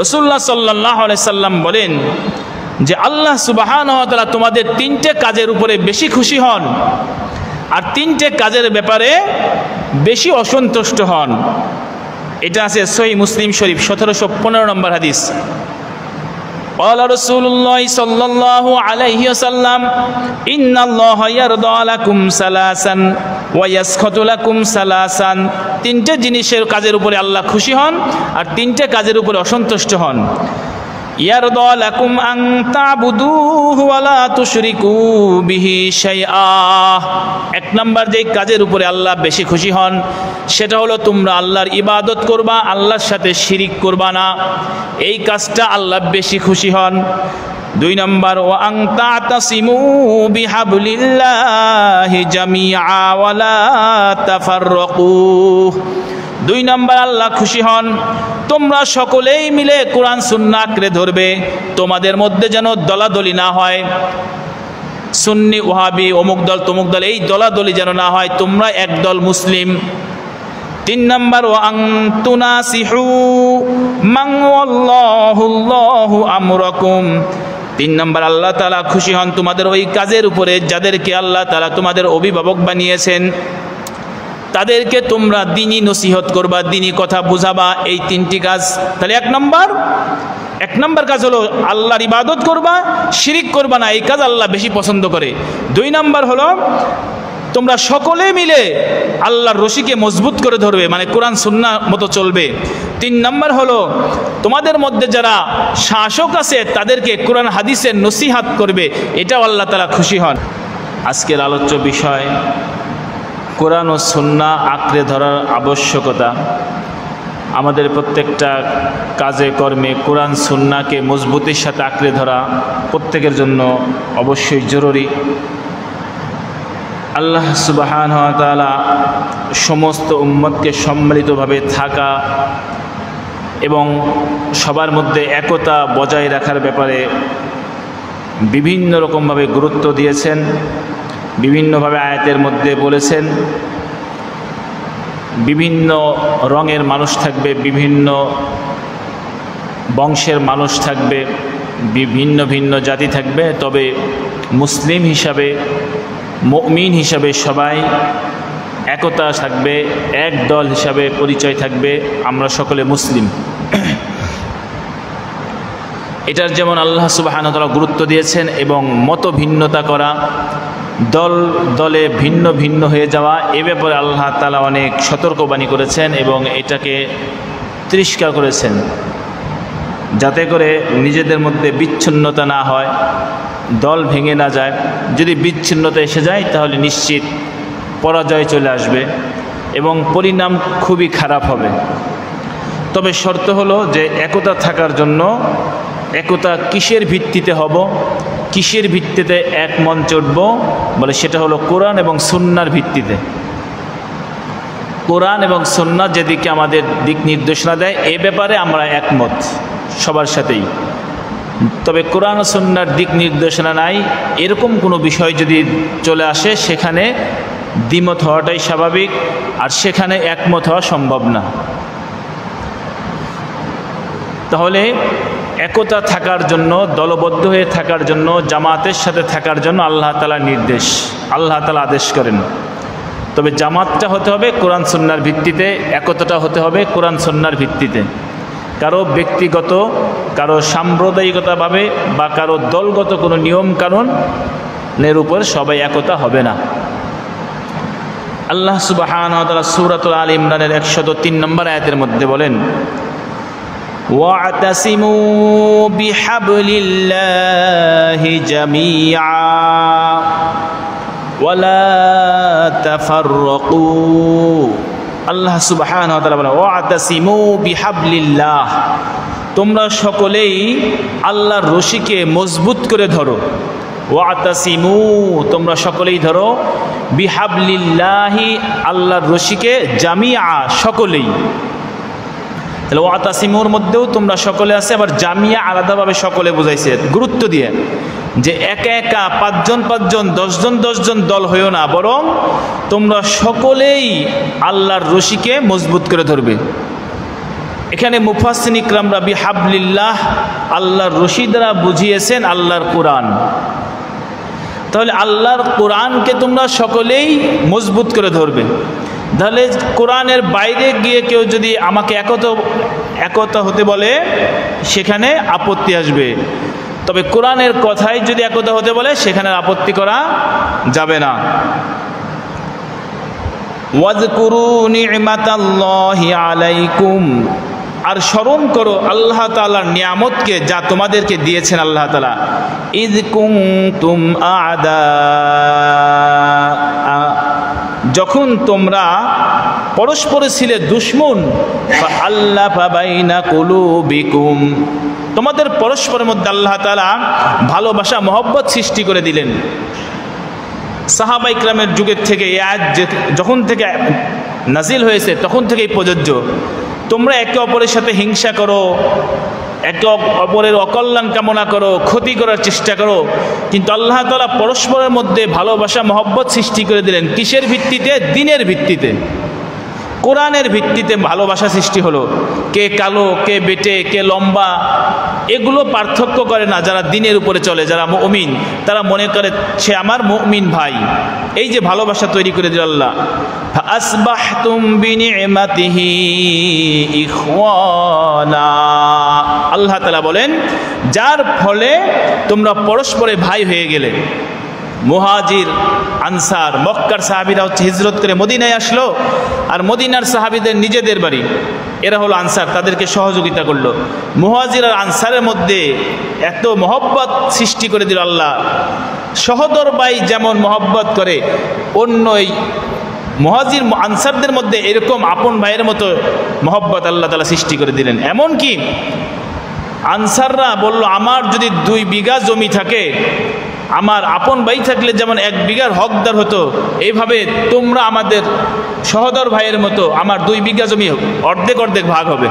রাসূলুল্লাহ সাল্লাল্লাহু আলাইহি সাল্লাম বলেন যে আল্লাহ সুবহানাহু ওয়া তাআলা তোমাদের তিনটে কাজের উপরে বেশি খুশি হন আর তিনটে কাজের ব্যাপারে বেশি অসন্তুষ্ট হন। এটা আছে সহিহ মুসলিম শরীফ 1715 নম্বর হাদিস। قال رسول الله صلى الله عليه وسلم إن الله يرضى لكم ثلاثا ويسخط لكم ثلاثا। তিনটে জিনিসের কাজের উপরে আল্লাহ খুশি হন আর তিনটে কাজের উপরে অসন্তুষ্ট হন। ইয়ারদা লাকুম আন তা'বুদুহু ওয়া লা তুশরিকু বিহি শাইআ। এক নাম্বার যে কাজের উপরে আল্লাহ বেশি খুশি হন সেটা হলো তোমরা আল্লাহর ইবাদত করবা, আল্লাহর সাথে শিরিক করবা না, এই কাজটা আল্লাহ বেশি খুশি হন। দুই নাম্বার ওয়া আন তা'তাসিমু বিহাবলিল্লাহি জামিআ ওয়া লা তাফাররাকু। দুই নাম্বার আল্লাহ খুশি হন তোমরা সকলেই মিলে কোরআন সুন্নাহ আঁকড়ে ধরবে, তোমাদের মধ্যে যেন দলাদলি না হয়, সুন্নি ওয়াহাবি অমুক দল তমুক দল এই দলাদলি যেন না হয়, তোমরা একদল মুসলিম। তিন নাম্বার ওয়া আন তুনাসিহু মান ওয়াল্লাহু আমরাকুম। তিন নাম্বার আল্লাহ তাআলা খুশি হন তোমাদের ওই কাজের উপরে যাদেরকে আল্লাহ তাআলা তোমাদের অভিভাবক বানিয়েছেন, তাদেরকে তোমরা দ্বীনি নসিহত করবা, দ্বীনি কথা বুঝাবা, এই তিনটি কাজ। তাহলে এক নম্বর কাজ হলো আল্লাহর ইবাদত করবা, শিরিক করবা না, এই কাজ আল্লাহ বেশি পছন্দ করে। দুই নাম্বার হলো তোমরা সকলে মিলে আল্লাহর রশিকে মজবুত করে ধরবে, মানে কোরআন সুন্নাহ মতো চলবে। তিন নাম্বার হলো তোমাদের মধ্যে যারা শাসক আছে তাদেরকে কোরআন হাদিসের নসিহত করবে, এটাও আল্লাহ তাআলা খুশি হন। আজকের আলোচ্য বিষয় কোরআন ও সুন্নাহ আঁকড়ে ধরার আবশ্যকতা। আমাদের প্রত্যেকটা কাজে কর্মে কোরআন সুন্নাহকে মজবুতির সাথে আঁকড়ে ধরা প্রত্যেকের জন্য অবশ্যই জরুরি। আল্লাহ সুবহানাহু ওয়া তাআলা সমস্ত উম্মতকে সম্মিলিতভাবে থাকা এবং সবার মধ্যে একতা বজায় রাখার ব্যাপারে বিভিন্ন রকমভাবে গুরুত্ব দিয়েছেন, বিভিন্নভাবে আয়াতের মধ্যে বলেছেন। বিভিন্ন রঙের মানুষ থাকবে, বিভিন্ন বংশের মানুষ থাকবে, বিভিন্ন ভিন্ন জাতি থাকবে, তবে মুসলিম হিসাবে মুমিন হিসাবে সবাই একতা থাকবে, এক দল হিসাবে পরিচয় থাকবে, আমরা সকলে মুসলিম। এটার যেমন আল্লাহ সুবহানাহু ওয়া তাআলা গুরুত্ব দিয়েছেন এবং মত ভিন্নতা করা, দল দলে ভিন্ন ভিন্ন হয়ে যাওয়া, এ ব্যাপারে আল্লাহ তাআলা অনেক সতর্কবাণী করেছেন এবং এটাকে তিরস্কার করেছেন, যাতে করে নিজেদের মধ্যে বিচ্ছিন্নতা না হয়, দল ভেঙে না যায়। যদি বিচ্ছিন্নতা এসে যায় তাহলে নিশ্চিত পরাজয় চলে আসবে এবং পরিণাম খুবই খারাপ হবে। তবে শর্ত হলো যে একতা থাকার জন্য একতা কিসের ভিত্তিতে হব, কিসের ভিত্তিতে এক মঞ্চে উঠব, বলে সেটা হলো কোরআন এবং সুন্নাহর ভিত্তিতে। কোরআন এবং সুন্নাহ যেদিকে আমাদের দিক নির্দেশনা দেয় এ ব্যাপারে আমরা একমত সবার সাথেই। তবে কোরআন ও সুন্নাহর দিক নির্দেশনা নাই এরকম কোনো বিষয় যদি চলে আসে সেখানে দ্বিমত হওয়াটাই স্বাভাবিক, আর সেখানে একমত হওয়া সম্ভব না। তাহলে একতা থাকার জন্য, দলবদ্ধ হয়ে থাকার জন্য, জামাতের সাথে থাকার জন্য আল্লাহ তাআলার নির্দেশ, আল্লাহ তাআলা আদেশ করেন। তবে জামাতটা হতে হবে কোরআন সুন্নাহর ভিত্তিতে, একতাটা হতে হবে কোরআন সুন্নাহর ভিত্তিতে। কারো ব্যক্তিগত, কারো সাম্প্রদায়িকতাভাবে বা কারো দলগত কোনো নিয়ম কানুনের উপর সবাই একতা হবে না। আল্লাহ সুবহানাহু ওয়া তাআলা সূরাতুল আল ইমরানের 103 নম্বর আয়াতের মধ্যে বলেন, ওয়া'তাসিমু বিহাবলিল্লাহি জামিআ ওয়া লা তাফাররাকু। আল্লাহ সুবহানাহু ওয়া তাআলা বলেন, ওয়া'তাসিমু বিহাবলিল্লাহ, তোমরা সকলেই আল্লাহর রশিকে মজবুত করে ধরো। ওয়া'তাসিমু, তোমরা সকলেই ধরো, বিহাবলিল্লাহি, আল্লাহর রশিকে, জামিআ, সকলেই। তাহলে ওয়া'তাসিমুর মধ্যেও তোমরা সকলে আছে, আবার জামিয়া আলাদাভাবে সকলে বোঝাইছে গুরুত্ব দিয়ে, যে একা একা 5 জন 5 জন 10 জন 10 জন দল হইও না, বরং তোমরা সকলেই আল্লাহর রশিকে মজবুত করে ধরবে। এখানে মুফাসসিরিন ইকরামরা বিহাবলিল্লাহ, আল্লাহর রশি দ্বারা বুঝিয়েছেন আল্লাহর কোরআন। তাহলে আল্লাহর কোরআনকে তোমরা সকলেই মজবুত করে ধরবে। তাহলে কোরআনের বাইরে গিয়ে কেউ যদি আমাকে একতা হতে বলে, সেখানে আপত্তি আসবে। তবে কোরআনের কথাই যদি একতা হতে বলে, সেখানে আপত্তি করা যাবে না। ওয়াজকুরু নি'মাতাল্লাহি আলাইকুম, আর স্মরণ করো আল্লাহ তাআলার নিয়ামতকে যা তোমাদেরকে দিয়েছেন আল্লাহ তাআলা। ইয কুনতুম আ'দা, যখন তোমরা পরস্পরে ছিলে দুশমন, ফাআল্লাফা বাইনা কুলুবিকুম, তোমাদের পরস্পরের মধ্যে আল্লাহ তাআলা ভালোবাসা মহব্বত সৃষ্টি করে দিলেন। সাহাবা ইকরামের যুগের থেকে এই আয়াত যখন থেকে নাজিল হয়েছে তখন থেকেই প্রযোজ্য। তোমরা একে অপরের সাথে হিংসা করো, একে অপরের অকল্যাণ কামনা করো, ক্ষতি করার চেষ্টা করো, কিন্তু আল্লাহ তাআলা পরস্পরের মধ্যে ভালোবাসা মহব্বত সৃষ্টি করে দিলেন। কিসের ভিত্তিতে? দিনের ভিত্তিতে, কোরআনের ভিত্তিতে ভালোবাসা সৃষ্টি হলো। কে কালো, কে বেটে, কে লম্বা, এগুলো পার্থক্য করে না। যারা দিনের উপরে চলে, যারা মুমিন, তারা মনে করে সে আমার মুমিন ভাই। এই যে ভালোবাসা তৈরি করে দিল আল্লাহ। ফাসবাহতুম বিনি'মাতিহি ইখওয়ানা, আল্লাহ তাআলা বলেন যার ফলে তোমরা পরস্পরে ভাই হয়ে গেলে। মুহাজির, আনসার, মক্কার সাহাবীরা হচ্ছে হিজরত করে মদিনায় আসলো, আর মদিনার সাহাবীদের নিজেদের বাড়ি, এরা হলো আনসার, তাদেরকে সহযোগিতা করলো। মুহাজির আর আনসারের মধ্যে এত মহব্বত সৃষ্টি করে দিল আল্লাহ। সহদর ভাই যেমন মহব্বত করে, অন্য এই মুহাজির আনসারদের মধ্যে এরকম আপন ভাইয়ের মতো মহব্বত আল্লাহ তাআলা সৃষ্টি করে দিলেন। এমন কি আনসাররা বলল, আমার যদি 2 বিঘা জমি থাকে, আমার আপন ভাই থাকলে যেমন 1 বিঘার হকদার হতো, এইভাবে তোমরা আমাদের সহদর ভাইয়ের মতো আমার 2 বিঘা জমি অর্ধেক অর্ধেক ভাগ হবে।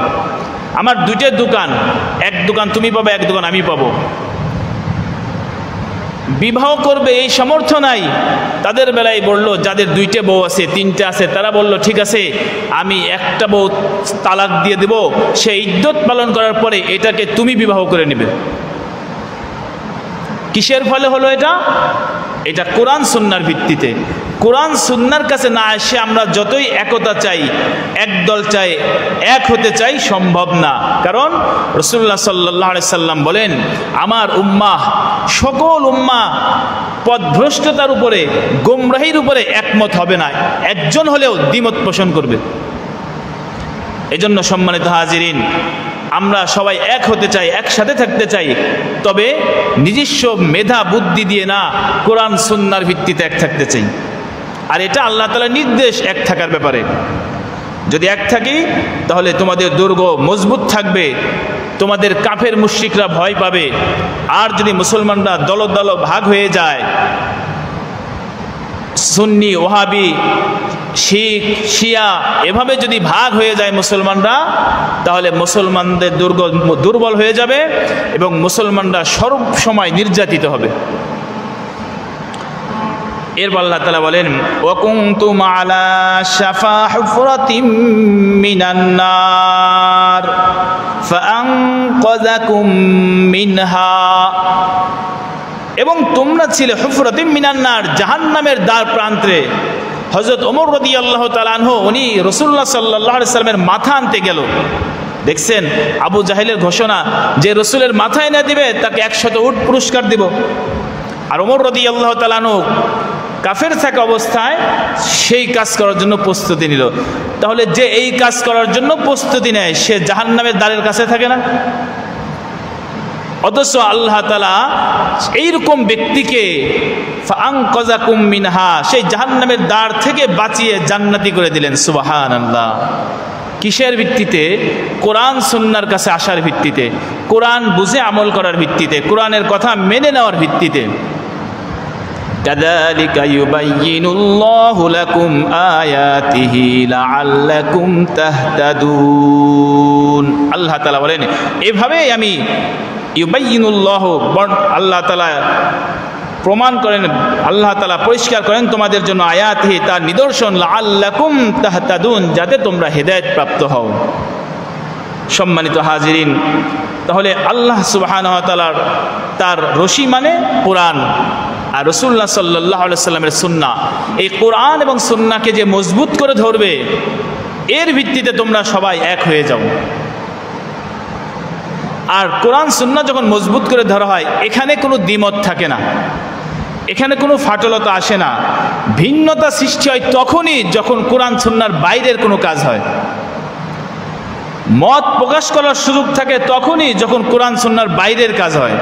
আমার 2টা দোকান, 1 দোকান তুমি পাবে, 1 দোকান আমি পাবো। বিবাহ করবে এই সামর্থ্য নাই তাদের বেলায় বললো, যাদের 2টা বউ আছে, 3টা আছে, তারা বলল ঠিক আছে আমি একটা বউ তালাক দিয়ে দেব, সে ইদ্যত পালন করার পরে এটাকে তুমি বিবাহ করে নেবে। কিসের ফলে হলো এটা? এটা কোরআন সুন্নাহর ভিত্তিতে। কোরআন সুন্নাহর কাছে না এসে আমরা যতই একতা চাই, একদল চাই, এক হতে চাই, সম্ভব না। কারণ রাসূলুল্লাহ সাল্লাল্লাহু আলাইহি সাল্লাম বলেন, আমার উম্মাহ, সকল উম্মাহ পথভ্রষ্টতার উপরে, গোমরাহির উপরে একমত হবে না, একজন হলেও দ্বিমত পোষণ করবে। এজন্য সম্মানিত হাজিরিন, আমরা সবাই এক হতে চাই, একসাথে থাকতে চাই, তবে নিজস্ব মেধা বুদ্ধি দিয়ে না, কোরআন সুন্নাহর ভিত্তিতে এক থাকতে চাই। আর এটা আল্লাহ তাআলার নির্দেশ এক থাকার ব্যাপারে। যদি এক থাকি তাহলে তোমাদের দুর্গ মজবুত থাকবে, তোমাদের কাফের মুশরিকরা ভয় পাবে। আর যদি মুসলমানরা দল দল ভাগ হয়ে যায়, সুন্নি, ওহাবি, শিখ, শিয়া, এভাবে যদি ভাগ হয়ে যায় মুসলমানরা, তাহলে মুসলমানদের দুর্গ দুর্বল হয়ে যাবে এবং মুসলমানরা সর্ব সময় নির্যাতিত হবে। এরপর আল্লাহ তাআলা বলেন, ওয়া কুনতুম আলা শাফা হুফরাতিম মিনান নার ফাআনকাযাকুম মিনহা, এবং তোমরা ছিলে হুফরাতিম মিনান নার, জাহান্নামের দ্বার প্রান্তে। হযরত ওমর রাদিয়াল্লাহু তাআলা আনহু, উনি রাসূলুল্লাহ সাল্লাল্লাহু আলাইহি সাল্লামের মাথা আনতে গেল। দেখছেন আবু জাহেলের ঘোষণা যে রসুলের মাথা এনে দিবে তাকে 100 উট পুরস্কার দিব। আর ওমর রাদিয়াল্লাহু তাআলা আনহু কাফের থাকা অবস্থায় সেই কাজ করার জন্য প্রস্তুতি নিল। তাহলে যে এই কাজ করার জন্য প্রস্তুতি নেয়, সে জাহান্নামের দ্বারের কাছে থাকে না? অথচ আল্লাহ তাআলা এইরকম ব্যক্তিকে ফাআনকাযাকুম মিনহা, সেই জাহান্নামের দ্বার থেকে বাঁচিয়ে জান্নাতি করে দিলেন। সুবহানাল্লাহ। কিসের ভিত্তিতে? কোরআন সুন্নাহর কাছে আসার ভিত্তিতে, কোরআন বুঝে আমল করার ভিত্তিতে, কোরআনের কথা মেনে নেওয়ার ভিত্তিতে। কাযালিকা ইউবাইয়িনুল্লাহু লাকুম আয়াতিহি লাআল্লাকুম তাহতাদুন। আল্লাহ তাআলা বলেন, এভাবেই আমি ইউবাইয়িনুল্লাহু, আল্লাহ তাআলা প্রমাণ করেন, আল্লাহ তাআলা পরিষ্কার করেন তোমাদের জন্য আয়াতিহি, তার নিদর্শন, লাআল্লাকুম তাহতাদুন, যাতে তোমরা হেদায়েত প্রাপ্ত হও। সম্মানিত হাজিরিন, তাহলে আল্লাহ সুবহানাহু ওয়া তাআলার তার রশি মানে কোরআন আর রাসূলুল্লাহ সাল্লাল্লাহু আলাইহি সাল্লামের সুন্নাহ। এই কোরআন এবং সুন্নাহকে যে মজবুত করে ধরবে, এর ভিত্তিতে তোমরা সবাই এক হয়ে যাও। আর কোরআন সুন্নাহ যখন মজবুত করে ধরা হয়, এখানে কোনো দ্বিমত থাকে না, এখানে কোনো ফাটলতা আসে না। ভিন্নতা সৃষ্টি হয় তখনই যখন কোরআন সুন্নাহর বাইরের কোনো কাজ হয়। মত প্রকাশ করার সুযোগ থাকে তখনই যখন কোরআন সুন্নাহর বাইরের কাজ হয়,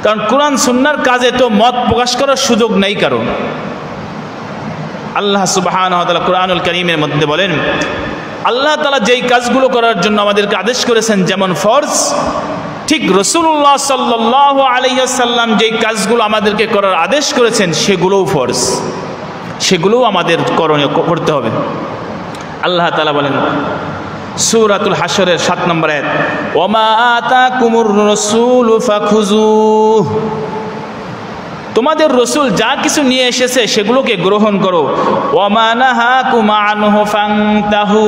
কারণ কোরআন সুন্নাহর কাজে তো মত প্রকাশ করার সুযোগ নেই কারণ। আল্লাহ সুবহানাহু ওয়া তাআলা কোরআনুল কারীমের মধ্যে বলেন, আল্লাহ তাআলা যেই কাজগুলো করার জন্য আমাদেরকে আদেশ করেছেন যেমন ফরজ, ঠিক রাসূলুল্লাহ সাল্লাল্লাহু আলাইহি ওয়াসাল্লাম যেই কাজগুলো আমাদেরকে করার আদেশ করেছেন সেগুলোও ফরজ, সেগুলোও আমাদের করণীয় করতে হবে। আল্লাহ তাআলা বলেন সূরাতুল হাশরের 7 নম্বর আয়াত, ওয়ামা আতাকুমুর রাসূলু ফাখুযুহ, তোমাদের রসুল যা কিছু নিয়ে এসেছে সেগুলোকে গ্রহণ করো। ওয়ামা নাহাকুম আনহু ফান্তাহু,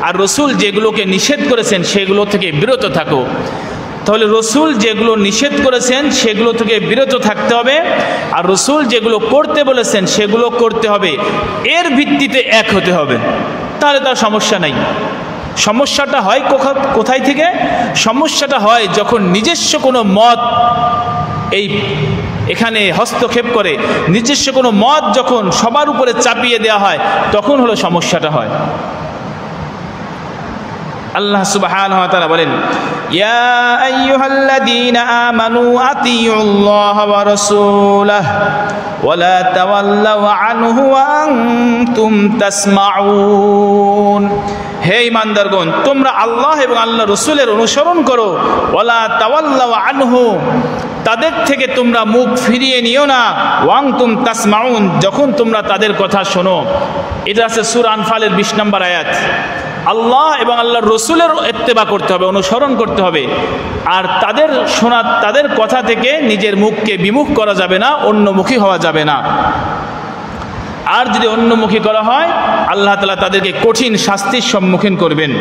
আর রসুল যেগুলোকে নিষেধ করেছেন সেগুলো থেকে বিরত থাকো। তাহলে রসুল যেগুলো নিষেধ করেছেন সেগুলো থেকে বিরত থাকতে হবে, আর রসুল যেগুলো করতে বলেছেন সেগুলো করতে হবে। এর ভিত্তিতে এক হতে হবে, তাহলে তার সমস্যা নাই। সমস্যাটা হয় কোথায় থেকে? সমস্যাটা হয় যখন নিজস্ব কোনো মত এখানে হস্তক্ষেপ করে, নিজস্ব কোনো মত যখন সবার উপরে চাপিয়ে দেওয়া হয়, তখন হলো সমস্যাটা হয়। আল্লাহ সুবহানাহু ওয়া তাআলা বলেন, ইয়া আইয়ুহাল্লাযীনা আমানু আতিউল্লাহা ওয়া রাসূলাহু ওয়া লা তাওয়াল্লাউ আনহু ওয়া আনতুম তাসমাউন, হে ঈমানদারগণ, তোমরা আল্লাহ এবং আল্লাহর রাসূলের অনুসরণ করো। ওয়া লা তাওয়াল্লাউ আনহু, তাদের থেকে তোমরা মুখ ফিরিয়ে নিও না। ওয়া আনতুম তাসমাউন, যখন তোমরা তাদের কথা শোনো। এটা আছে সূরা আনফালের 20 নম্বর আয়াত। আল্লাহ এবং আল্লাহর রসুলের ইত্তেবা করতে হবে, অনুসরণ করতে হবে, আর তাদের শোনা, তাদের কথা থেকে নিজের মুখকে বিমুখ করা যাবে না, অন্যমুখী হওয়া যাবে না। আর যদি অন্যমুখী করা হয়, আল্লাহ তাআলা তাদেরকে কঠিন শাস্তির সম্মুখীন করবেন।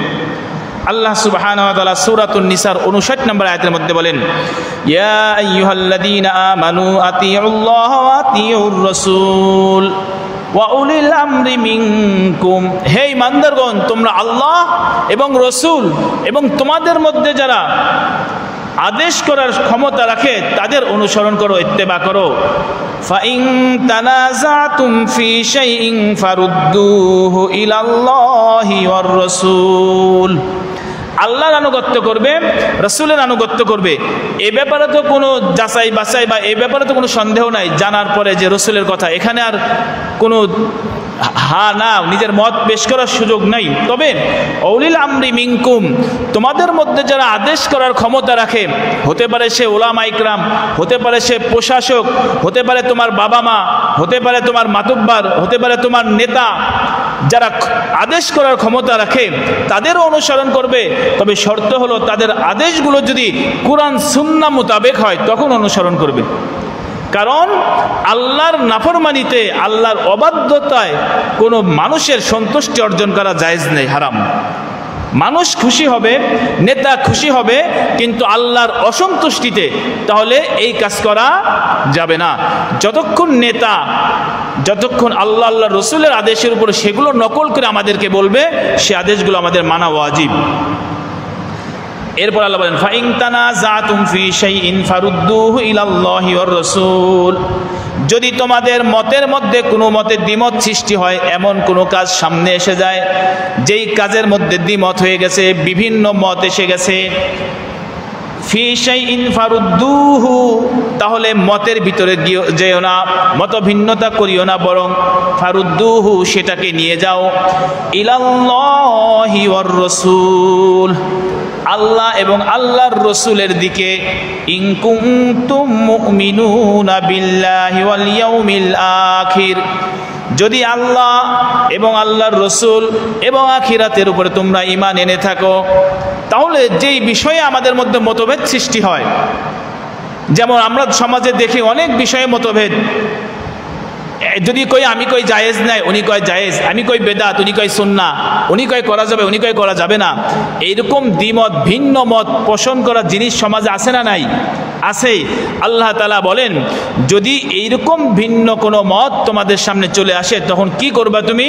আল্লাহ সুবহানাহু ওয়া তাআলা সূরাতুন নিসার 59 নম্বর আয়াতের মধ্যে বলেন, ইয়া আইয়ুহাল্লাযীনা আমানু আতিউল্লাহ ওয়া আতিউর রাসূল ওয়া উলিল আমরি মিনকুম, হে ঈমানদারগণ, তোমরা আল্লাহ এবং রসুল এবং তোমাদের মধ্যে যারা আদেশ করার ক্ষমতা রাখে তাদের অনুসরণ করো, ইত্তেবা করো। ফাইন তানাযাতুম ফি শাইইন ফারুদ্দুহু ইলাল্লাহি ওয়ার রাসূল, আল্লাহর আনুগত্য করবে, রাসূলের আনুগত্য করবে। এ ব্যাপারে তো কোনো যাচাই বাছাই বা এ ব্যাপারে তো কোনো সন্দেহ নাই, জানার পরে যে রাসূলের কথা, এখানে আর কোনো না নিজের মত পেশ করার সুযোগ নাই। তবে উলিল আমরি মিনকুম, তোমাদের মধ্যে যারা আদেশ করার ক্ষমতা রাখে, হতে পারে সে উলামা ইকরাম, হতে পারে সে প্রশাসক, হতে পারে তোমার বাবা মা, হতে পারে তোমার মাতুব্বার, হতে পারে তোমার নেতা, যারা আদেশ করার ক্ষমতা রাখে তাদেরও অনুসরণ করবে। তবে শর্ত হলো তাদের আদেশগুলো যদি কোরআন সুন্নাহ মোতাবেক হয় তখন অনুসরণ করবে। কারণ আল্লাহর নাফরমানিতে, আল্লাহর অবাধ্যতায় কোনো মানুষের সন্তুষ্টি অর্জন করা জায়েজ নেই, হারাম। মানুষ খুশি হবে, নেতা খুশি হবে, কিন্তু আল্লাহর অসন্তুষ্টিতে তাহলে এই কাজ করা যাবে না। যতক্ষণ নেতা, যতক্ষণ আল্লাহ আল্লাহ রসুলের আদেশের উপরে সেগুলো নকল করে আমাদেরকে বলবে, সে আদেশগুলো আমাদের মানা ওয়াজিব। এরপর আল্লাহ বলেন, ফাইন তানাযাতুম ফি শাইইন ফারুদ্দুহু ইলাল্লাহি ওয়ার রাসূল, যদি তোমাদের মতের মধ্যে কোনো মতের দ্বিমত সৃষ্টি হয়, এমন কোনো কাজ সামনে এসে যায় যেই কাজের মধ্যে দ্বিমত হয়ে গেছে, বিভিন্ন মত এসে গেছে, ফি শাইইন ফারুদ্দুহু, তাহলে মতের ভিতরে যেও না, মত ভিন্নতা করিও না, বরং ফারুদ্দুহু, সেটাকে নিয়ে যাও ইলাল্লাহি ওয়ার রাসূল, আল্লাহ এবং আল্লাহর রসুলের দিকে। ইন কুনতুম মুমিনুনা বিল্লাহি ওয়াল ইয়াউমিল আখির, যদি আল্লাহ এবং আল্লাহর রসুল এবং আখিরাতের উপরে তোমরা ঈমান এনে থাকো, তাহলে যেই বিষয়ে আমাদের মধ্যে মতভেদ সৃষ্টি হয়, যেমন আমরা সমাজে দেখি অনেক বিষয়ে মতভেদ, যদি কই আমি কই জায়েজ নাই, উনি কয় জায়েজ, আমি কই বেদাত, উনি কয় সুন্নাহ, উনি কয় করা যাবে, উনি কয় করা যাবে না, এইরকম দ্বিমত ভিন্ন মত পোষণ করা জিনিস সমাজে আছে না নাই? আছে। আল্লাহ তাআলা বলেন যদি এইরকম ভিন্ন কোনো মত তোমাদের সামনে চলে আসে তখন কি করবা তুমি?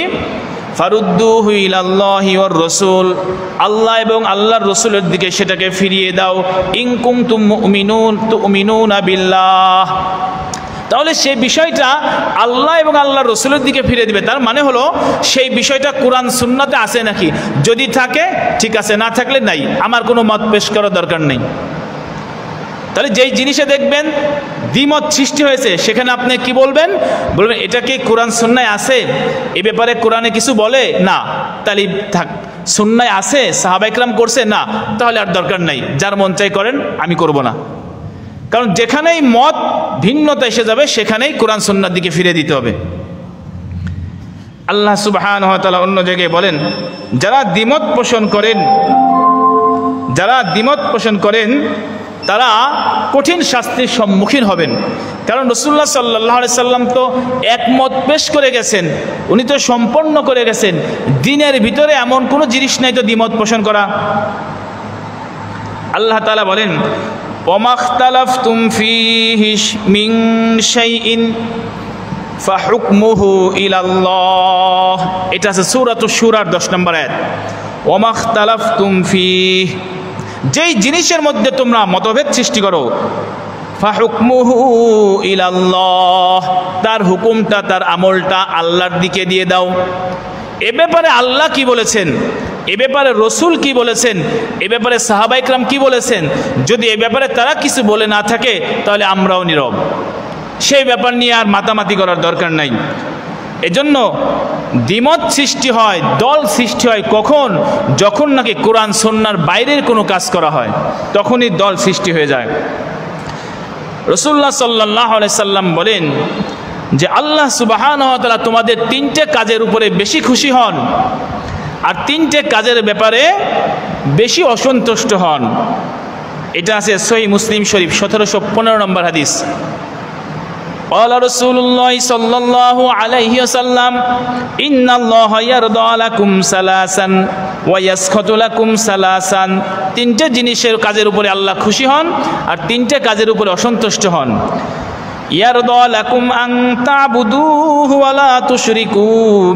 ফারুদ্দুহু ইলাল্লাহি ওয়ার রাসূল, আল্লাহ এবং আল্লাহর রাসূলের দিকে সেটাকে ফিরিয়ে দাও। ইন কুনতুম তুমিনুনা বিল্লাহ, তাহলে সেই বিষয়টা আল্লাহ এবং আল্লাহর রাসূলের দিকে ফিরে দিবে। তার মানে হলো সেই বিষয়টা কোরআন সুন্নাতে আছে নাকি, যদি থাকে ঠিক আছে, না থাকলে নাই, আমার কোনো মত পেশ করার দরকার নেই। তাহলে যেই জিনিসে দেখবেন দ্বিমত সৃষ্টি হয়েছে সেখানে আপনি কি বলবেন? বলবেন এটা কি কোরআন সুন্নায় আছে, এ ব্যাপারে কোরআনে কিছু বলে না, তাহলে থাক। সুন্নায় আছে, সাহাবায়ে কেরাম করছে না, তাহলে আর দরকার নাই, যার মন চাই করেন, আমি করব না। কারণ যেখানেই মত ভিন্নতা এসে যাবে সেখানেই কোরআন সুন্নাহর দিকে ফিরে দিতে হবে। আল্লাহ সুবহানাহু ওয়া তাআলা অন্য জায়গায় বলেন যারা দ্বিমত পোষণ করেন তারা কঠিন শাস্তির সম্মুখীন হবেন। কারণ রাসূলুল্লাহ সাল্লাল্লাহু আলাইহি সাল্লাম তো একমত পেশ করে গেছেন, উনি তো সম্পন্ন করে গেছেন, দ্বীনের ভিতরে এমন কোনো জিনিস নাই তো দ্বিমত পোষণ করা। আল্লাহ তাআলা বলেন ওমাখতালাফতুম ফীহি মিন শাইইন ফাহুকমুহু ইলাল্লাহ, এটা আছে সূরাতুশ শূরার 10 নম্বর আয়াত। ওমাখতালাফতুম ফীহি, যেই জিনিসের মধ্যে তোমরা মতভেদ সৃষ্টি করো, ফাহুকমুহু ইলাল্লাহ, তার হুকুমটা তার আমলটা আল্লাহর দিকে দিয়ে দাও। এ ব্যাপারে আল্লাহ কি বলেছেন, এ ব্যাপারে রসুল কি বলেছেন, এ ব্যাপারে সাহাবায়ে কেরাম কি বলেছেন, যদি এ ব্যাপারে তারা কিছু বলে না থাকে তাহলে আমরাও নীরব, সেই ব্যাপার নিয়ে আর মাতামাতি করার দরকার নাই। এজন্য দ্বিমত সৃষ্টি হয়, দল সৃষ্টি হয় কখন? যখন নাকি কোরআন সুন্নাহর বাইরের কোনো কাজ করা হয়, তখনই দল সৃষ্টি হয়ে যায়। রাসূলুল্লাহ সাল্লাল্লাহু আলাইহি সাল্লাম বলেন যে আল্লাহ সুবহানাহু ওয়া তাআলা তোমাদের 3টে কাজের উপরে বেশি খুশি হন আর 3টে কাজের ব্যাপারে বেশি অসন্তুষ্ট হন। এটা আছে সহিহ মুসলিম শরীফ 1715 নম্বর হাদিস। قال رسول الله صلى الله عليه وسلم إن الله يرضى لكم ثلاثا ويسخط لكم ثلاثا, 3টে জিনিসের কাজের উপরে আল্লাহ খুশি হন আর 3টে কাজের উপরে অসন্তুষ্ট হন। ইয়ারদা লাকুম আন তা'বুদুহু ওয়া লা তুশরিকু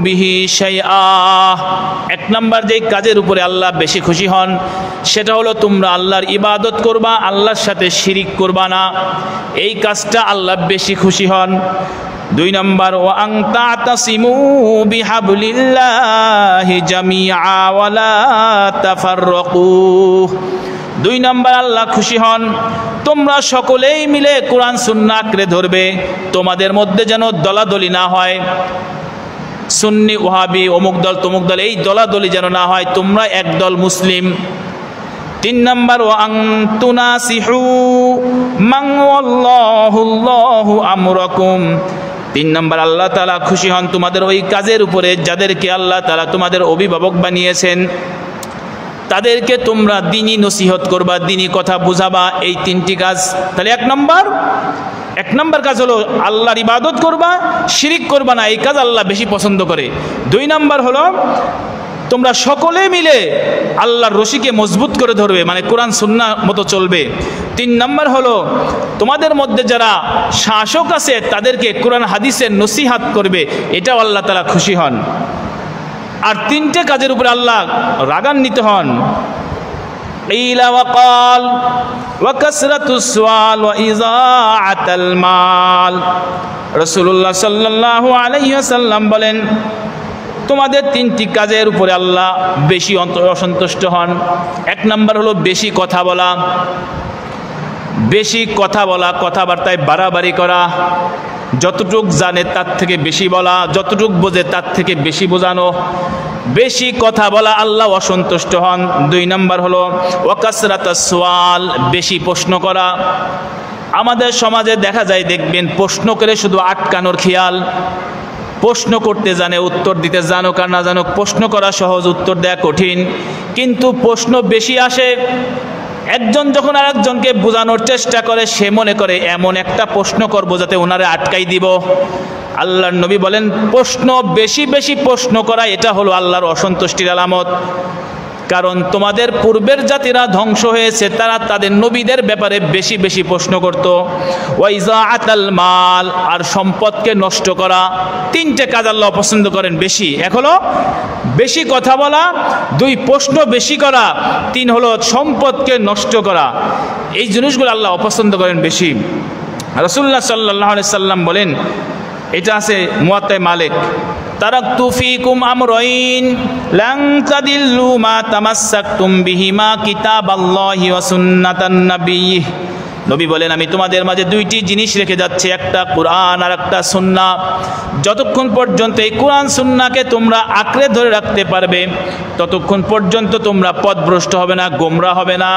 বিহি শাইআ, 1 নাম্বার যেই কাজের উপরে আল্লাহ বেশি খুশি হন সেটা হলো তোমরা আল্লাহর ইবাদত করবা, আল্লাহর সাথে শিরিক করবা না, এই কাজটা আল্লাহ বেশি খুশি হন। 2 নাম্বার ওয়া আন তা'তাসিমু বিহাবলিল্লাহি জামিআ ওয়া লা তাফাররাকু, 2 নাম্বার আল্লাহ খুশি হন তোমরা সকলেই মিলে কোরআন সুন্নাহ আঁকড়ে ধরবে, তোমাদের মধ্যে যেন দলাদলি না হয়, সুন্নি ওয়াহাবি অমুক দল তমুক দল এই দলাদলি যেন না হয়, তোমরা একদল মুসলিম। 3 নাম্বার ওয়া আন তুনাসিহু মান ওয়াল্লাহুল্লাহু আমরাকুম, 3 নাম্বার আল্লাহ তাআলা খুশি হন তোমাদের ওই কাজের উপরে যাদেরকে আল্লাহ তাআলা তোমাদের অভিভাবক বানিয়েছেন, তাদেরকে তোমরা দ্বীনি নসিহত করবা, দ্বীনি কথা বুঝাবা, এই 3টি কাজ। তাহলে 1 নাম্বার কাজ হলো আল্লাহর ইবাদত করবা, শিরিক করবা না, এই কাজ আল্লাহ বেশি পছন্দ করে। 2 নাম্বার হলো তোমরা সকলে মিলে আল্লাহর রশিকে মজবুত করে ধরবে, মানে কোরআন সুন্নাহ মতো চলবে। 3 নাম্বার হলো তোমাদের মধ্যে যারা শাসক আছে তাদেরকে কোরআন হাদিসের নসিহত করবে, এটাও আল্লাহ তাআলা খুশি হন। আর 3টে কাজের উপরে আল্লাহ রাগান্বিত হন। ইলা ওয়াকাল ওয়া কাসরাতুস সুআল ওয়া ইযাআতাল মাল, রাসূলুল্লাহ সাল্লাল্লাহু আলাইহি ওয়াসাল্লাম বলেন তোমাদের 3টি কাজের উপরে আল্লাহ বেশি অসন্তুষ্ট হন। 1 নাম্বার হলো বেশি কথা বলা, কথাবার্তায় বাড়াবাড়ি করা, যতটুক জানে তার থেকে বেশি বলা, যতটুক বোঝে তার থেকে বেশি বোঝানো, বেশি কথা বলা আল্লাহ অসন্তুষ্ট হন। 2 নাম্বার হলো ওয়া কাসরাতুস সুআল, বেশি প্রশ্ন করা। আমাদের সমাজে দেখা যায় দেখবেন প্রশ্ন করে শুধু আটকানোর খেয়াল, প্রশ্ন করতে জানে, উত্তর দিতে জানুক আর না জানুক, প্রশ্ন করা সহজ, উত্তর দেওয়া কঠিন, কিন্তু প্রশ্ন বেশি আসে, একজন যখন আরেকজনকে বোঝানোর চেষ্টা করে, সে মনে করে এমন একটা প্রশ্ন করবো যাতে ওনারে আটকাই দিব। আল্লাহর নবী বলেন, প্রশ্ন বেশি বেশি প্রশ্ন করা এটা হলো আল্লাহর অসন্তুষ্টির আলামত। কারণ তোমাদের পূর্বের জাতিরা ধ্বংস হয়েছে, তারা তাদের নবীদের ব্যাপারে বেশি বেশি প্রশ্ন করত। ওয়াইজাআতাল মাল, আর সম্পদকে নষ্ট করা। তিনটে কাজ আল্লাহ পছন্দ করেন বেশি। এক হলো বেশি কথা বলা, দুই প্রশ্ন বেশি করা, তিন হলো সম্পদকে নষ্ট করা। এই জিনিসগুলো আল্লাহ অপছন্দ করেন বেশি। রাসূলুল্লাহ সাল্লাল্লাহু আলাইহি সাল্লাম বলেন, এটা আছে মুয়াত্তা মালিক, তারাকতু ফীকুম আমরাইন লান তাদিল্লু মা তামাসসাকতুম বিহিমা কিতাবাল্লাহি ওয়া সুন্নাতান নাবিয়্যিহ। নবী বলেন, আমি তোমাদের মাঝে দুইটি জিনিস রেখে যাচ্ছি, একটা কোরআন আর একটা সুন্নাহ। যতক্ষণ পর্যন্ত এই কোরআন সুন্নাহকে তোমরা আঁকড়ে ধরে রাখতে পারবে, ততক্ষণ পর্যন্ত তোমরা পথভ্রষ্ট হবে না, গোমরাহ হবে না।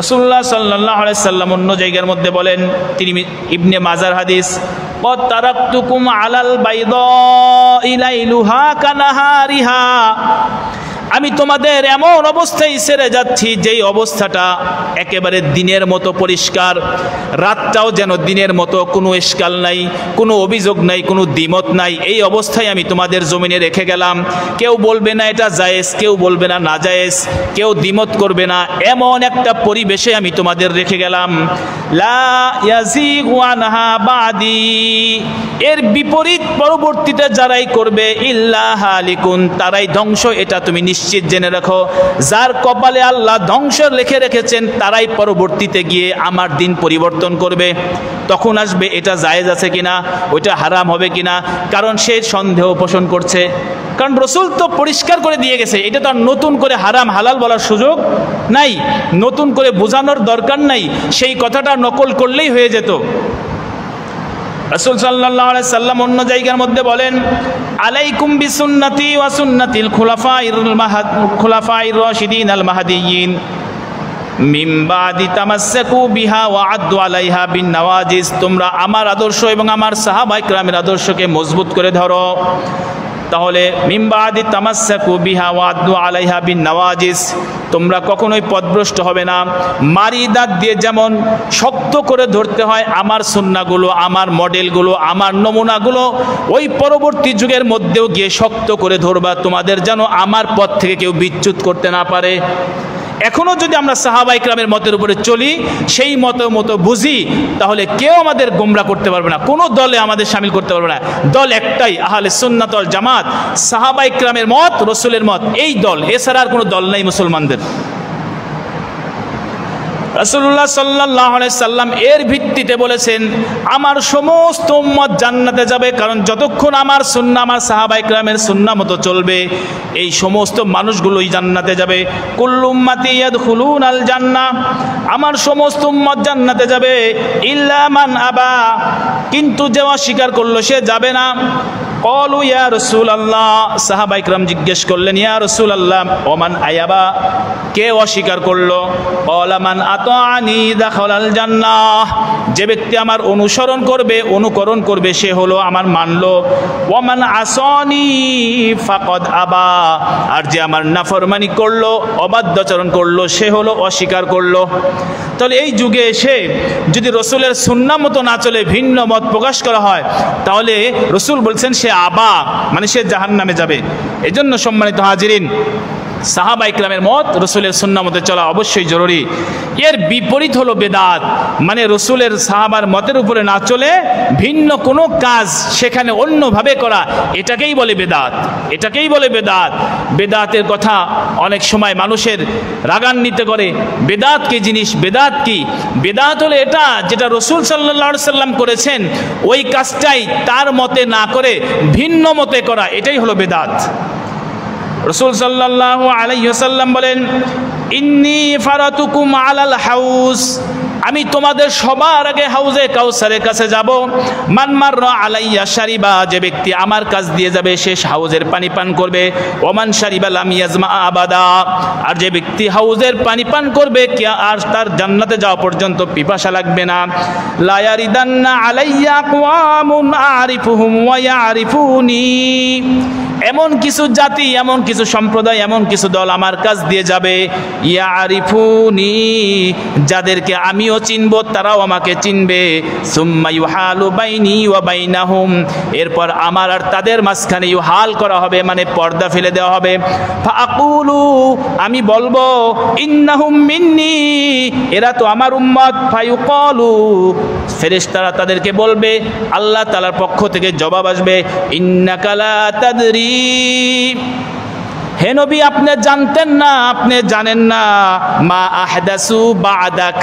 রাসূলুল্লাহ সাল্লাল্লাহু আলাইহি সাল্লাম অন্য জায়গার মধ্যে বলেন, তিনি ইবনে মাজার হাদিস, ক্বাদ তারাকতুকুম আলাল বাইদাই লাইলুহা কানাহারিহা। আমি তোমাদের এমন অবস্থায় ছেড়ে যাচ্ছি যেই অবস্থাটা একেবারে দিনের মতো পরিষ্কার, রাতটাও যেন দিনের মতো, কোনো ইশকাল নাই, কোনো অভিযোগ নাই, কোনো দ্বিমত নাই। এই অবস্থায় আমি তোমাদের জমিনে রেখে গেলাম। কেউ বলবে না এটা জায়েজ, কেউ বলবে না নাজায়েজ, কেউ দ্বিমত করবে না, এমন একটা পরিবেশে আমি তোমাদের রেখে গেলাম। লা ইয়াজিগু আনহা বাদি, এর বিপরীত পরবর্তীতে যারাই করবে ইল্লা হালিকুন, তারাই ধ্বংস, এটা তুমি নিশ্চিত জেনে রাখো। যার কপালে আল্লাহ ধ্বংস লিখে রেখেছেন, তারাই পরবর্তীতে গিয়ে আমার দিন পরিবর্তন করবে। তখন আসবে এটা জায়েজ আছে কিনা, ওইটা হারাম হবে কিনা, কারণ সে সন্দেহ পোষণ করছে। কারণ রসুল তো পরিষ্কার করে দিয়ে গেছে, এটা তো আর নতুন করে হারাম হালাল বলার সুযোগ নাই, নতুন করে বোঝানোর দরকার নাই, সেই কথাটা নকল করলেই হয়ে যেত। রাসূল সাল্লাল্লাহু আলাইহি সাল্লাম অন্য জায়গার মধ্যে বলেন, আলাইকুম বিসুন্নতি ওয়া সুন্নাতিল খুলাফাইর রাশিদিন আল মাহদিয়্যিন মিন বাদি তামাসসাকু বিহা ওয়া আদ্দু আলাইহা বিন নওয়াজিজ। তোমরা আমার আদর্শ এবং আমার সাহাবায়ে কেরামের আদর্শকে মজবুত করে ধরো। তাহলে মিন বাদি তামাসসাকু বিহা ওয়া আদ্দু আলাইহা বিন নওয়াজিজ, তোমরা কখনোই পথভ্রষ্ট হবে না। মারি দাঁত দিয়ে যেমন শক্ত করে ধরতে হয় আমার সুন্নাহগুলো, আমার মডেলগুলো, আমার নমুনাগুলো, ওই পরবর্তী যুগের মধ্যেও গিয়ে শক্ত করে ধরবা, তোমাদের যেন আমার পথ থেকে কেউ বিচ্যুত করতে না পারে। এখনও যদি আমরা সাহাবায়ে কেরামের মতের উপরে চলি, সেই মতো বুঝি, তাহলে কেউ আমাদের গোমরা করতে পারবে না, কোনো দলে আমাদের শামিল করতে পারবে না। দল একটাই, আহলে সুন্নাত ওয়াল জামাত, সাহাবায়ে কেরামের মত, রসুলের মত, এই দল, এছাড়া আর কোনো দল নাই মুসলমানদের। রাসূলুল্লাহ সাল্লাল্লাহু আলাইহি সাল্লাম এর ভিত্তিতে বলেছেন, আমার সমস্ত উম্মত জান্নাতে যাবে, কারণ যতক্ষণ আমার সুন্নাহ, আমার সাহাবায়ে কেরামের সুন্নাহ মতো চলবে, এই সমস্ত মানুষগুলোই জান্নাতে যাবে। কুল্লু উম্মতি ইয়াদখুলুনাল জান্নাহ, আমার সমস্ত উম্মত জান্নাতে যাবে, ইল্লা মান আবা, কিন্তু যে অস্বীকার করলো সে যাবে না। ক্বালু ইয়া রাসূলুল্লাহ, সাহাবায়ে কেরাম জিজ্ঞেস করলেন, ইয়া রাসূলুল্লাহ ওমান আয়াবা, কে অস্বীকার করলো? ক্বালা মান আতাআনি দাখালাল জান্নাহ, যে ব্যক্তি আমার অনুসরণ করবে, অনুকরণ করবে, সে হলো আমার মানলো। ওয়ামান আসানি ফাকাদ আবা, আর যে আমার নাফরমানি করলো, অবাধ্যচরণ করলো, সে হলো অস্বীকার করলো। তাহলে এই যুগে এসে যদি রসুলের সুন্নাহ মতো না চলে, ভিন্ন মত প্রকাশ করা হয়, তাহলে রসুল বলছেন সে আবা, মানে সে জাহান্নামে যাবে। এজন্য সম্মানিত হাজিরিন, সাহাবায়ে কেরামের মত, রসুলের সুন্নাহ মতে চলা অবশ্যই জরুরি। এর বিপরীত হলো বেদাত, মানে রসুলের সাহাবার মতের উপরে না চলে ভিন্ন কোনো কাজ সেখানে অন্যভাবে করা, এটাকেই বলে বেদাত, এটাকেই বলে বেদাত। বেদাতের কথা অনেক সময় মানুষের রাগান্বিত করে। বেদাত কি জিনিস? বেদাত কি? বেদাত হলো এটা যেটা রসুল সাল্লাল্লাহু আলাইহি সাল্লাম করেছেন, ওই কাজটাই তার মতে না করে ভিন্ন মতে করা, এটাই হলো বেদাত। রাসূল সাল্লাল্লাহু আলাইহি ওয়াসাল্লাম বলেন, ইন্নী ফারাতুকুম আলাল হাউজ, আমি তোমাদের সবার আগে হাউজে কাউসারের কাছে যাব। মান মাররা আলাইয়া শারিবা, যে ব্যক্তি আমার কাছ দিয়ে যাবে সে হাউজের পানি পান করবে। ওমান শারিবা লাম ইয়াজমা আবাদা, আর যে ব্যক্তি হাউজের পানি পান করবে আর তার জান্নাতে যাওয়া পর্যন্ত পিপাসা লাগবে না। লা ইয়ারিদান্না আলাইয়া আকওয়ামুন আরিফুহুম ওয়া ইয়ারিফুনি, এমন কিছু জাতি, এমন কিছু সম্প্রদায়, এমন কিছু দল আমার কাছ দিয়ে যাবে, ইয়ারিফুনি, যাদেরকে আমিও চিনব তারাও আমাকে চিনবে, সুম্মা ইউহালু বাইনি ওয়া বাইনাহুম, এরপর আমার আর তাদের মাঝখানে ইউহাল করা হবে, মানে পর্দা ফেলে দেওয়া হবে। ফাআকুলু, আমি বলবো, ইন্নাহুম মিন্নি, এরা তো আমার উম্মত। ফায়ুকালু, ফেরেশতারা তাদেরকে বলবে, আল্লাহ তাআলার পক্ষ থেকে জবাব আসবে, ইন্নাকা লা তাদরি, হে নবী আপনি জানতেন না, আপনি জানেন না, মা আহদাসু বাদাক,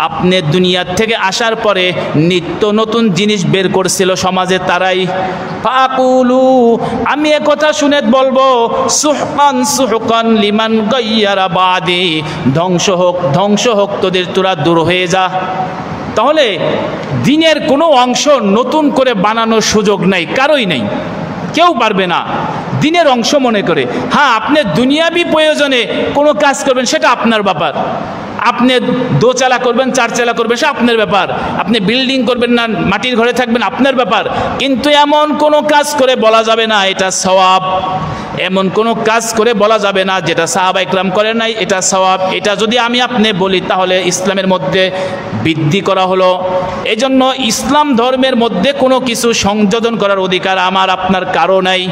আপনি দুনিয়ার থেকে আসার পরে নিত্য নতুন জিনিস বের করছিল সমাজে তারাই। ফাকুলু, আমি এ কথা শুনে বলবো, সুহকান সুহকান লিমান গায়্যারা বাদি, ধ্বংস হোক, ধ্বংস হোক তোদের, তোরা দূর হয়ে যা। তাহলে দিনের কোনো অংশ নতুন করে বানানোর সুযোগ নাই, কারোই নেই, কেউ পারবে না দিনের অংশ মনে করে। হ্যাঁ, আপনি দুনিয়াবি প্রয়োজনে কোনো কাজ করবেন, সেটা আপনার ব্যাপার। আপনি দোচালা করবেন, চারচালা করবেন, সে আপনার ব্যাপার। আপনি বিল্ডিং করবেন না মাটির ঘরে থাকবেন, আপনার ব্যাপার। কিন্তু এমন কোনো কাজ করে বলা যাবে না এটা সওয়াব, এমন কোনো কাজ করে বলা যাবে না যেটা সাহাবা ইকরাম করে নাই এটা সওয়াব। এটা যদি আমি আপনি বলি তাহলে ইসলামের মধ্যে বৃদ্ধি করা হলো। এজন্য ইসলাম ধর্মের মধ্যে কোনো কিছু সংযোজন করার অধিকার আমার আপনার কারো নাই।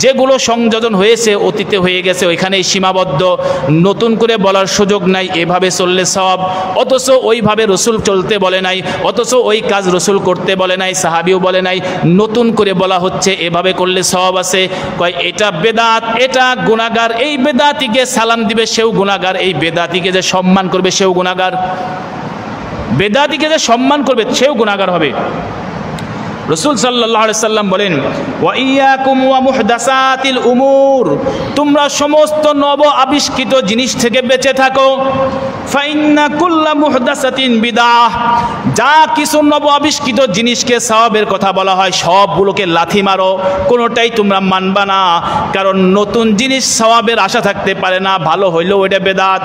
যেগুলো সংযোজন হয়েছে অতীতে হয়ে গেছে, ওইখানেই সীমাবদ্ধ, নতুন করে বলার সুযোগ নাই। এভাবে চললে সওয়াব, অথচ ওইভাবে রসুল চলতে বলে নাই, অথচ ওই কাজ রসুল করতে বলে নাই, সাহাবিও বলে নাই, নতুন করে বলা হচ্ছে এভাবে করলে সওয়াব আছে। কয় এটা বেদাত, এটা গুনাহগার, এই বেদাতিকে সালাম দিবে সেও গুনাহগার, এই বেদাতিকে যে সম্মান করবে সেও গুনাহগার, বেদাতিকে যে সম্মান করবে সেও গুনাহগার হবে। রসুল সাল্লাল্লাহু আলাইহি সাল্লাম বলেন, ওয়া ইয়াকুম ওয়া মুহদাসাতিল উমুর, তোমরা সমস্ত নব আবিষ্কৃত জিনিস থেকে বেঁচে থাকো। ফাইন্না কুল্লা মুহদাসাতিন বিদআহ, যা কিছু নব আবিষ্কৃত জিনিসকে সওয়াবের কথা বলা হয় সবগুলোকে লাথি মারো, কোনোটাই তোমরা মানবা না, কারণ নতুন জিনিস সওয়াবের আশা থাকতে পারে না, ভালো হইলেও এটা বেদাত।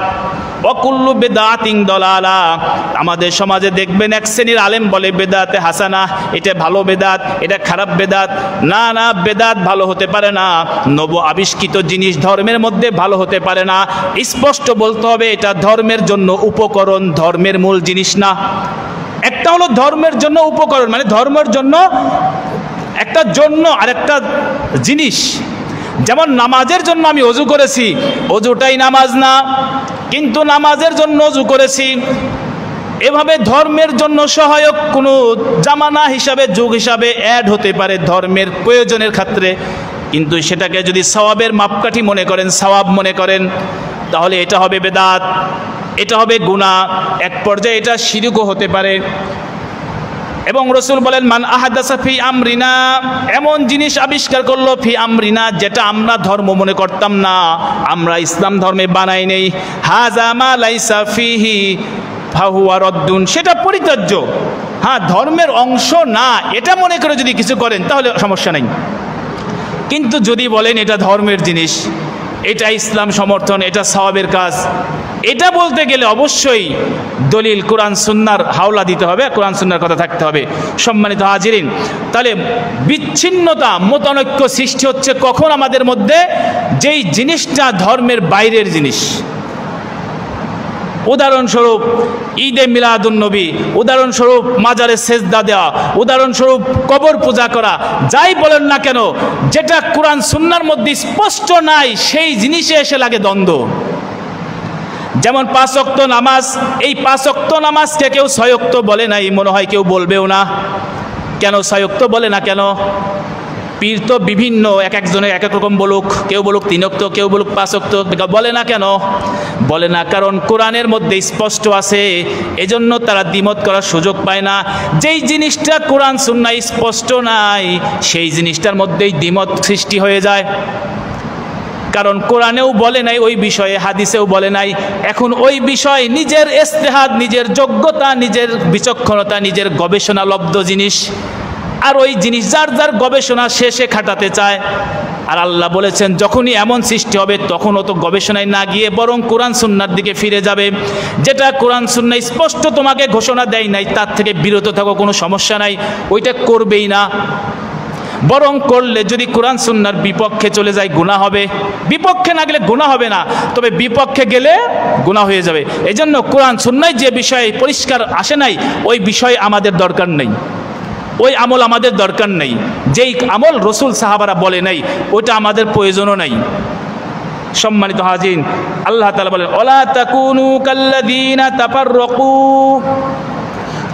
অকুল্লু বেদাতিন দলালা, আমাদের সমাজে দেখবেন এক শ্রেণীর আলেম বলে বেদাতে হাসানা, এটা ভালো বেদাত, এটা খারাপ বেদাত। না না, বেদাত ভালো হতে পারে না, নব আবিষ্কৃত জিনিস ধর্মের মধ্যে ভালো হতে পারে না। স্পষ্ট বলতে হবে এটা ধর্মের জন্য উপকরণ, ধর্মের মূল জিনিস না। একটা হলো ধর্মের জন্য উপকরণ, মানে ধর্মের জন্য একটা জন্য আর একটা জিনিস। যেমন নামাজের জন্য আমি অজু করেছি, অজুটাই নামাজ না, কিন্তু নামাজের জন্য অজু করেছি। এভাবে ধর্মের জন্য সহায়ক কোনো জামানা হিসাবে, যুগ হিসাবে অ্যাড হতে পারে ধর্মের প্রয়োজনের ক্ষেত্রে, কিন্তু সেটাকে যদি সওয়াবের মাপকাঠি মনে করেন, সওয়াব মনে করেন, তাহলে এটা হবে বেদাত, এটা হবে গুনাহ, এক পর্যায়ে এটা শিরকও হতে পারে। এবং রসুল বলেন, মান আহাদাসা ফি আমরিনা, এমন জিনিস আবিষ্কার করলো ফি আমরিনা, যেটা আমরা ধর্ম মনে করতাম না, আমরা ইসলাম ধর্মে বানাই নেই, হাযা মা লাইসা ফিহি ফাহুয়া রদ্দুন, সেটা পরিত্যাজ্য। হ্যাঁ, ধর্মের অংশ না এটা মনে করে যদি কিছু করেন তাহলে সমস্যা নেই, কিন্তু যদি বলেন এটা ধর্মের জিনিস, এটা ইসলাম সমর্থন, এটা সওয়াবের কাজ, এটা বলতে গেলে অবশ্যই দলিল কোরআন সুন্নাহর হাওলা দিতে হবে, কোরআন সুন্নাহর কথা থাকতে হবে। সম্মানিত হাজিরিন, তাহলে বিচ্ছিন্নতা, মতানৈক্য সৃষ্টি হচ্ছে কখন আমাদের মধ্যে, যেই জিনিসটা ধর্মের বাইরের জিনিস। উদাহরণস্বরূপ ঈদে মিলাদুন নবী, উদাহরণস্বরূপ মাজারে সেজদা দেওয়া, উদাহরণস্বরূপ কবর পূজা করা, যাই বলেন না কেন, যেটা কোরআন সুন্নাহর মধ্যে স্পষ্ট নাই সেই জিনিসে এসে লাগে দ্বন্দ্ব। যেমন 5 ওয়াক্ত নামাজ, এই 5 ওয়াক্ত নামাজকে কেউ 6 ওয়াক্ত বলে নাই, মনে হয় কেউ বলবেও না। কেন 6 ওয়াক্ত বলে না কেন? পীর তো বিভিন্ন, এক একজনের এক এক রকম বলুক, কেউ বলুক 3 ওয়াক্ত, কেউ বলুক 5 ওয়াক্ত, বলে না কেন? বলে না কারণ কোরআনের মধ্যে স্পষ্ট আছে, এজন্য তারা দ্বিমত করার সুযোগ পায় না। যেই জিনিসটা কোরআন সুন্নাহ স্পষ্ট নাই সেই জিনিসটার মধ্যেই দ্বিমত সৃষ্টি হয়ে যায়, কারণ কোরআনেও বলে নাই ওই বিষয়ে, হাদিসেও বলে নাই। এখন ওই বিষয় নিজের ইজতিহাদ, নিজের যোগ্যতা, নিজের বিচক্ষণতা, নিজের গবেষণালব্ধ জিনিস, আর ওই জিনিস যার যার গবেষণা শেষে খাটাতে চায়। আর আল্লাহ বলেছেন যখনই এমন সৃষ্টি হবে তখন অত গবেষণায় না গিয়ে বরং কোরআন সুন্নাহর দিকে ফিরে যাবে। যেটা কোরআন সুন্নাহ স্পষ্ট তোমাকে ঘোষণা দেয় নাই তার থেকে বিরত থাকো, কোনো সমস্যা নাই, ওইটা করবেই না। বরং করলে যদি কোরআন সুন্নাহর বিপক্ষে চলে যায় গুনাহ হবে, বিপক্ষে না গেলে গুনাহ হবে না, তবে বিপক্ষে গেলে গুনাহ হয়ে যাবে। এজন্য কোরআন সুন্নাহয় যে বিষয়ে পরিষ্কার আসে নাই ওই বিষয় আমাদের দরকার নেই, ওই আমল আমাদের দরকার নেই। যেই আমল রসুল সাহাবারা বলে নাই ওটা আমাদের প্রয়োজনও নাই। সম্মানিত হাজিরিন, আল্লাহ তাআলা বলেন ওয়ালা তাকুনু কাল্লাযীনা তাফাররাকু,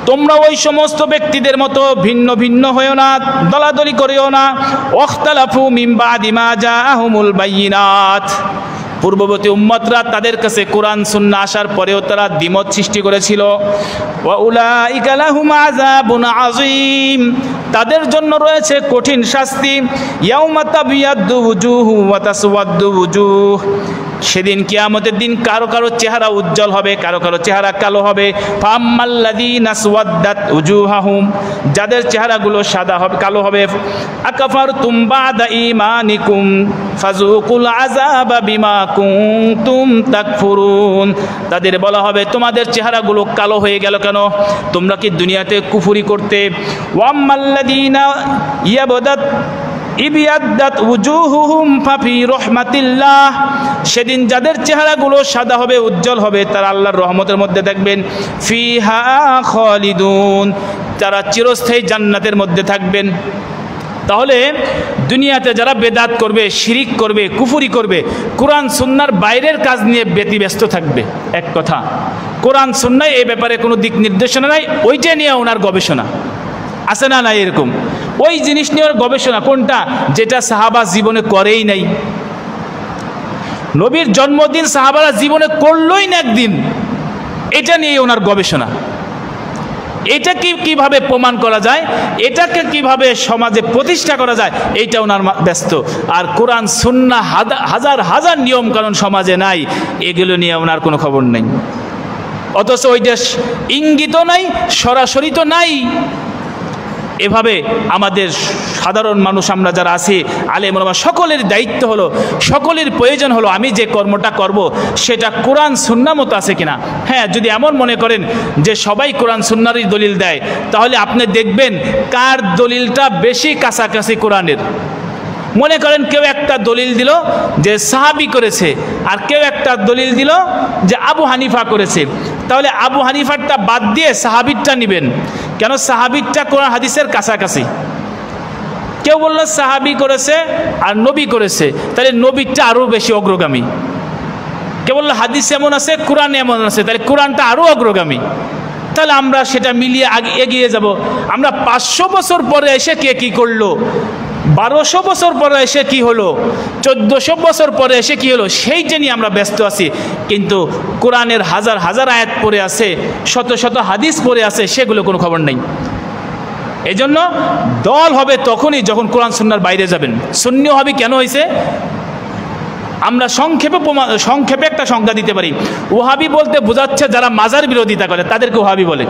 তোমরা ওই সমস্ত ব্যক্তিদের মতো ভিন্ন ভিন্ন হয়েও না, দলাদলি করিও না। ওয়াখতালাফু মিন বাদি মা জাআহুমুল বায়িনাত, পূর্ববর্তী উম্মতরা তাদের কাছে কোরআন সুন্নাহ আসার পরেও তারা দ্বিমত সৃষ্টি করেছিল। ওয়া উলাইকা লাহুম আযাবুন আযীম, তাদের জন্য রয়েছে কঠিন শাস্তি। ইয়াউমা তাবিয়াদ্দু ওয়ুজুহু ওয়া তাসওয়াদ্দু ওয়ুজুহ, সেদিন কিয়ামতের দিন কারো কারো চেহারা উজ্জ্বল হবে, কারো কারো চেহারা কালো হবে। ফাম্মাল্লাযীনা আসওয়াদ্দাত ওয়ুজুহাহুম, যাদের চেহারাগুলো সাদা হবে, কালো হবে। আকাফারতুম বাদা ঈমানিকুম ফাযুকুল আযাবা বিমা কুনতুম তাকফুরুন, তাদের বলা হবে তোমাদের চেহারাগুলো কালো হয়ে গেল কেন, তোমরা কি দুনিয়াতে কুফরি করতে। ওয়াম্মাল্লাযীনা ইয়াবদাত ওয়ুজুহুহুম ফাফি রাহমাতিল্লাহ, সেদিন যাদের চেহারাগুলো সাদা হবে, উজ্জ্বল হবে, তারা আল্লাহর রহমতের মধ্যে দেখবেন। ফিহা খালিদুন, তারা চিরস্থায়ী জান্নাতের মধ্যে থাকবেন। তাহলে দুনিয়াতে যারা বেদাত করবে, শিরিক করবে, কুফরি করবে, কোরআন সুন্নাহর বাইরের কাজ নিয়ে ব্যতিব্যস্ত থাকবে, এক কথা। কোরআন সুন্নাহয় এই ব্যাপারে কোনো দিক নির্দেশনা নাই, ওইটা নিয়ে ওনার গবেষণা আছে না নাই, এরকম ওই জিনিস নিয়ে ওর গবেষণা। কোনটা? যেটা সাহাবা জীবনে করেই নাই। নবীর জন্মদিন সাহাবারা জীবনে করলই না একদিন, এটা নিয়ে ওনার গবেষণা। এটাকে কিভাবে প্রমাণ করা যায়, এটাকে কিভাবে সমাজে প্রতিষ্ঠা করা যায়, এইটা ওনার ব্যস্ত। আর কোরআন সুন্নাহ হাজার হাজার নিয়ম কানুন সমাজে নাই, এগুলো নিয়ে ওনার কোনো খবর নেই। অথচ ওই দেশ ইঙ্গিত নাই, সরাসরি তো নাই। এভাবে আমাদের সাধারণ মানুষ আমরা যারা আছি, আলেম ওলামা, সকলের দায়িত্ব হলো, সকলের প্রয়োজন হলো আমি যে কর্মটা করব সেটা কোরআন সুন্নাহ মতো আছে কিনা। হ্যাঁ, যদি এমন মনে করেন যে সবাই কোরআন সুন্নাহরই দলিল দেয়, তাহলে আপনি দেখবেন কার দলিলটা বেশি কাছাকাছি কোরআনের। মনে করেন কেউ একটা দলিল দিল যে সাহাবী করেছে, আর কেউ একটা দলিল দিল যে আবু হানিফা করেছে, তাহলে আবু হানিফারটা বাদ দিয়ে সাহাবীরটা নেবেন। কেন? সাহাবীরটা কোরআন হাদিসের কাছাকাছি। কেউ বলল সাহাবী করেছে আর নবী করেছে, তাহলে নবীরটা আরও বেশি অগ্রগামী। কেউ বলল হাদিস এমন আছে, কোরআন এমন আছে, তাহলে কোরআনটা আরও অগ্রগামী। তাহলে আমরা সেটা মিলিয়ে এগিয়ে যাব। আমরা 500 বছর পরে এসে কে কী করলো, 1200 বছর পরে এসে কি হলো, 1400 বছর পরে এসে কি হলো, সেইটা নিয়ে আমরা ব্যস্ত আছি। কিন্তু কোরআনের হাজার হাজার আয়াত পড়ে আছে, শত শত হাদিস পড়ে আছে, সেগুলো কোনো খবর নেই। এই জন্য দল হবে তখনই যখন কোরআন সুন্নাহর বাইরে যাবেন। সুন্নি হবে কেন হয়েছে, আমরা সংক্ষেপে একটা সংজ্ঞা দিতে পারি। ওহাবি বলতে বোঝাচ্ছে যারা মাজার বিরোধিতা করে তাদেরকে ওহাবি বলে।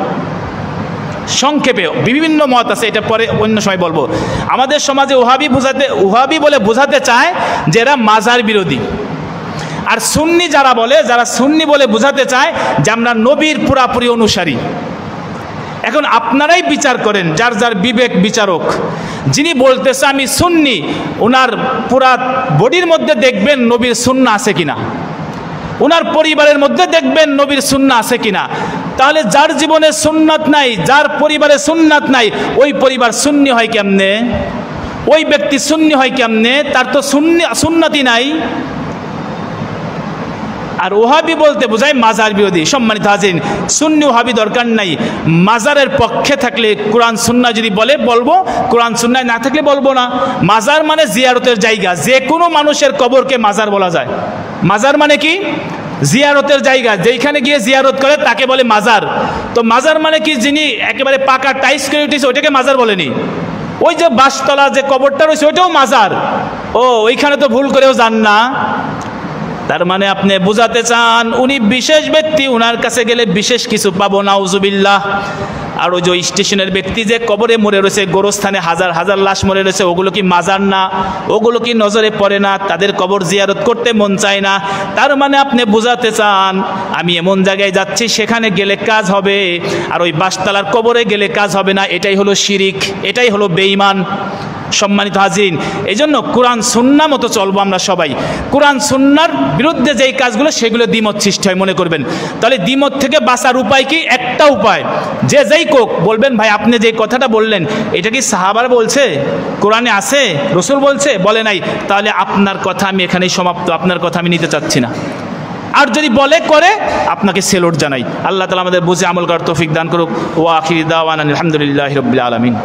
সংক্ষেপে বিভিন্ন মত আছে, এটা পরে অন্য সময় বলবো। আমাদের সমাজে ওহাবি বলে বোঝাতে চায় যে এরা মাজার বিরোধী। আর সুন্নি যারা সুন্নি বলে বোঝাতে চায় যে আমরা নবীর পুরাপুরি অনুসারী। এখন আপনারাই বিচার করেন, যার যার বিবেক বিচারক। যিনি বলতেছে আমি সুন্নি, ওনার পুরা বডির মধ্যে দেখবেন নবীর সুন্নাহ আছে কিনা, ওনার পরিবারের মধ্যে দেখবেন নবীর সুন্নাহ আছে কিনা। তাহলে যার জীবনে সুন্নাত নাই, যার পরিবারে সুন্নাত নাই, ওই পরিবার সুন্নি হয় কেমনে, ওই ব্যক্তি সুন্নি হয় কেমনে, তার তো সুন্নাতই নাই। আর ওহাবি বলতে বোঝায় মাজার বিরোধী। সম্মানিত হাজিরিন, সুন্নি ওহাবি দরকার নাই। মাজারের পক্ষে থাকলে কোরআন সুন্নাহ যদি বলে বলবো, কোরআন সুন্নাহ না থাকলে বলবো না। মাজার মানে জিয়ারতের জায়গা, যে কোনো মানুষের কবরকে মাজার বলা যায়। মাজার মানে কি? জিয়ারতের জায়গা, যেখানে গিয়ে জিয়ারত করে তাকে বলে মাজার। তো মাজার মানে কি? যিনি একেবারে পাকা টাইস করে উঠেছে ওইটাকে মাজার বলেনি। ওই যে বাসতলা যে কবরটা রয়েছে ওইটাও মাজার। ও ওইখানে তো ভুল করেও যান না। তার মানে আপনি বোঝাতে চান উনি বিশেষ ব্যক্তি, উনার কাছে গেলে বিশেষ কিছু পাবো, নাউজুবিল্লাহ। আর ওই যে স্টেশনের ব্যক্তি যে কবরে মরে রয়েছে, গোরস্থানে হাজার হাজার লাশ মরে রয়েছে, ওগুলো কি মাজার না? ওগুলো কি নজরে পড়ে না? তাদের কবর জিয়ারত করতে মন চায় না। তার মানে আপনি বোঝাতে চান আমি এমন জায়গায় যাচ্ছি সেখানে গেলে কাজ হবে, আর ওই বাসতলার কবরে গেলে কাজ হবে না। এটাই হলো শিরিক, এটাই হলো বেঈমান। সম্মানিত হাজিরিন, এই জন্য কোরআন সুন্নাহ মতো চলবো আমরা সবাই। কোরআন সুন্নাহর বিরুদ্ধে যেই কাজগুলো সেগুলো দ্বিমত সৃষ্টি হয় মনে করবেন। তাহলে দ্বিমত থেকে বাঁচার উপায় কি? একটা উপায়, যে যেই কোক বলবেন ভাই আপনি যে কথাটা বললেন এটা কি সাহাবার বলছে, কোরআনে আছে, রসুল বলছে, বলে নাই, তাহলে আপনার কথা আমি এখানেই সমাপ্ত, আপনার কথা আমি নিতে চাচ্ছি না। আর যদি বলে করে আপনাকে সেলুট জানাই। আল্লাহ তাআলা আমাদের বুঝে আমল করার তৌফিক দান করুক। ওয়া আখিরি দাওয়ানা আলহামদুলিল্লাহি রাব্বিল আলামিন।